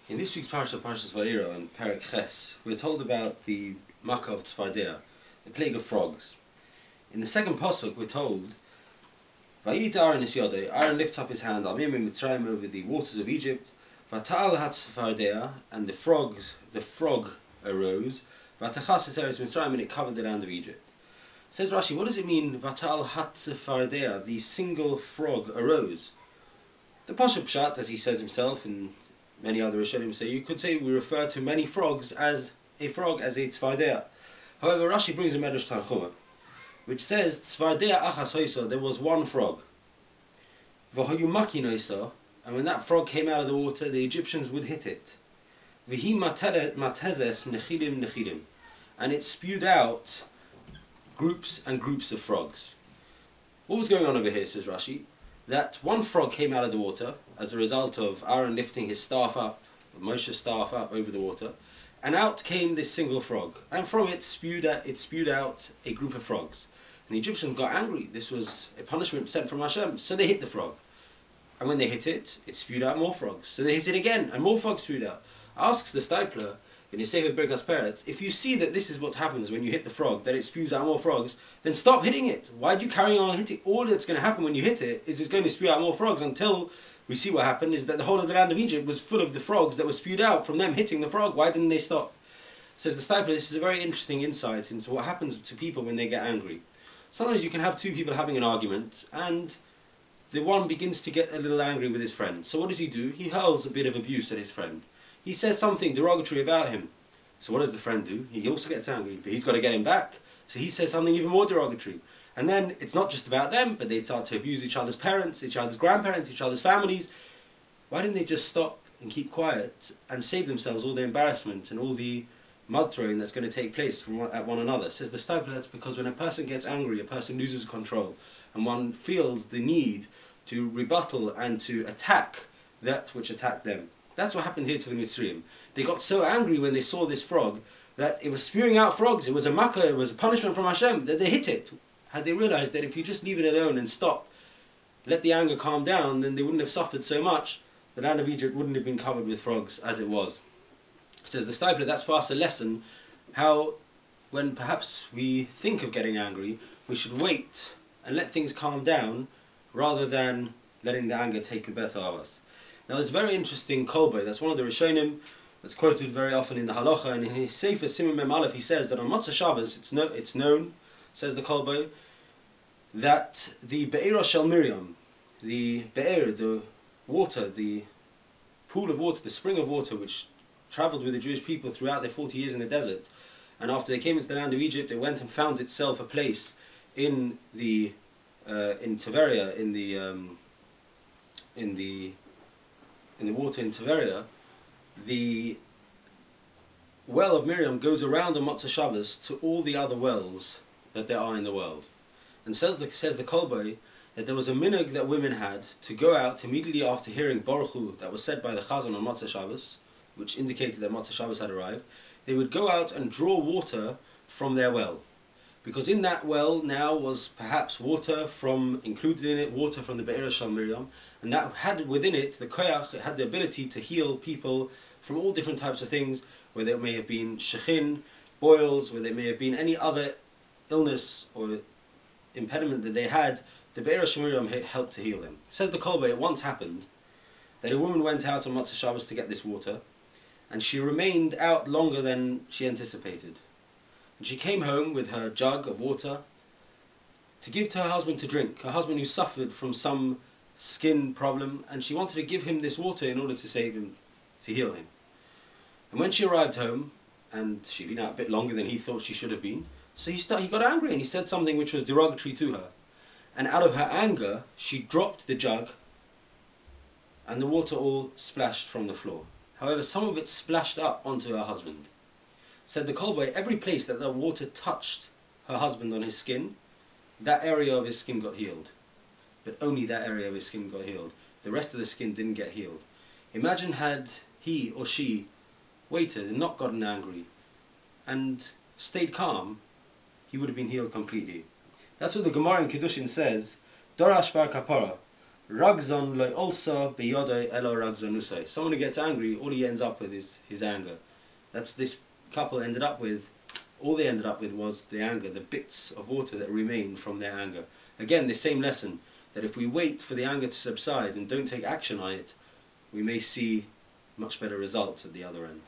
In this week's parasha, Parashas Voero, and Perek Ches, we're told about the Makkah of Tzfardea, the plague of frogs. In the second pasuk, we're told, Vayit Aaron is Yodei, Aaron lifts up his hand, Al Mimim Mitzrayim, over the waters of Egypt, Vatal hat Tzfardea, and the frog arose, Vatachas es Eretz Mitzrayim, and it covered the land of Egypt. Says Rashi, what does it mean, Vatal hat Tzfardea, the single frog arose? The Pasuk Pshat, as he says himself, and many other Rishonim say, you could say we refer to many frogs as a frog, as a tzfardea. However, Rashi brings a Medrash Tanchuma, which says, tzfardea achas hoiso, there was one frog. V'hoyu maki noiso, and when that frog came out of the water, the Egyptians would hit it. V'hi matezes nechilim nechilim, and it spewed out groups and groups of frogs. What was going on over here, says Rashi? That one frog came out of the water as a result of Aaron lifting his staff up, Moshe's staff up over the water, and out came this single frog, and from it spewed out a group of frogs. And the Egyptians got angry. This was a punishment sent from Hashem, so they hit the frog. And when they hit it, it spewed out more frogs. So they hit it again, and more frogs spewed out. Asks the stipler in his Sefer Birkas Peretz, if you see that this is what happens when you hit the frog, that it spews out more frogs, then stop hitting it. Why do you carry on hitting? All that's going to happen when you hit it is it's going to spew out more frogs, until we see what happened is that the whole of the land of Egypt was full of the frogs that were spewed out from them hitting the frog. Why didn't they stop? Says the stipler, this is a very interesting insight into what happens to people when they get angry. Sometimes you can have two people having an argument, and the one begins to get a little angry with his friend. So what does he do? He hurls a bit of abuse at his friend. He says something derogatory about him. So what does the friend do? He also gets angry, but he's got to get him back. So he says something even more derogatory. And then it's not just about them, but they start to abuse each other's parents, each other's grandparents, each other's families. Why didn't they just stop and keep quiet and save themselves all the embarrassment and all the mud throwing that's going to take place at one another? Says the stipler, that's because when a person gets angry, a person loses control, and one feels the need to rebuttal and to attack that which attacked them. That's what happened here to the Mitzrayim. They got so angry when they saw this frog that it was spewing out frogs. It was a makkah, it was a punishment from Hashem, that they hit it. Had they realized that if you just leave it alone and stop, let the anger calm down, then they wouldn't have suffered so much. The land of Egypt wouldn't have been covered with frogs as it was. Says the stipler, that's for us a lesson how when perhaps we think of getting angry, we should wait and let things calm down rather than letting the anger take the better of us. Now there's a very interesting kolbei, that's one of the Rishonim that's quoted very often in the halacha, and in his Sefer Simon Mem Aleph he says that on Motzei Shabbos it's known, says the kolbei, that the Be'er Shel Miriam, the Be'er, the water, the pool of water, the spring of water which travelled with the Jewish people throughout their 40 years in the desert, and after they came into the land of Egypt it went and found itself a place in the in Tiberia, in the water in Tiberia. The well of Miriam goes around on Motzei Shabbos to all the other wells that there are in the world. And says the kolbei that there was a minhag that women had to go out immediately after hearing Baruch Hu that was said by the Chazan on Motzei Shabbos, which indicated that Motzei Shabbos had arrived. They would go out and draw water from their well, because in that well now was perhaps water from, included in it, water from the Be'er Shel Miriam, and that had within it the koyach, it had the ability to heal people from all different types of things, where there may have been shechin, boils, where there may have been any other illness or impediment that they had. The Be'er Shel Miriam helped to heal them. Says the kolbei, it once happened that a woman went out on Motzei Shabbos to get this water, and she remained out longer than she anticipated. And she came home with her jug of water to give to her husband to drink, her husband who suffered from some skin problem, and she wanted to give him this water in order to save him, to heal him. And when she arrived home, and she'd been out a bit longer than he thought she should have been, so he got angry and he said something which was derogatory to her. And out of her anger, she dropped the jug, and the water all splashed from the floor. However, some of it splashed up onto her husband. Said the kolbei, every place that the water touched her husband on his skin, that area of his skin got healed. But only that area of his skin got healed. The rest of the skin didn't get healed. Imagine had he or she waited and not gotten angry and stayed calm, he would have been healed completely. That's what the Gemara in Kiddushin says, Dorash bar kapara, Ragzon lo also biyodoi elo ragzonusai. Someone who gets angry, all he ends up with is his anger. That's this couple ended up with. All they ended up with was the anger, the bits of water that remained from their anger. Again, this same lesson, that if we wait for the anger to subside and don't take action on it, we may see much better results at the other end.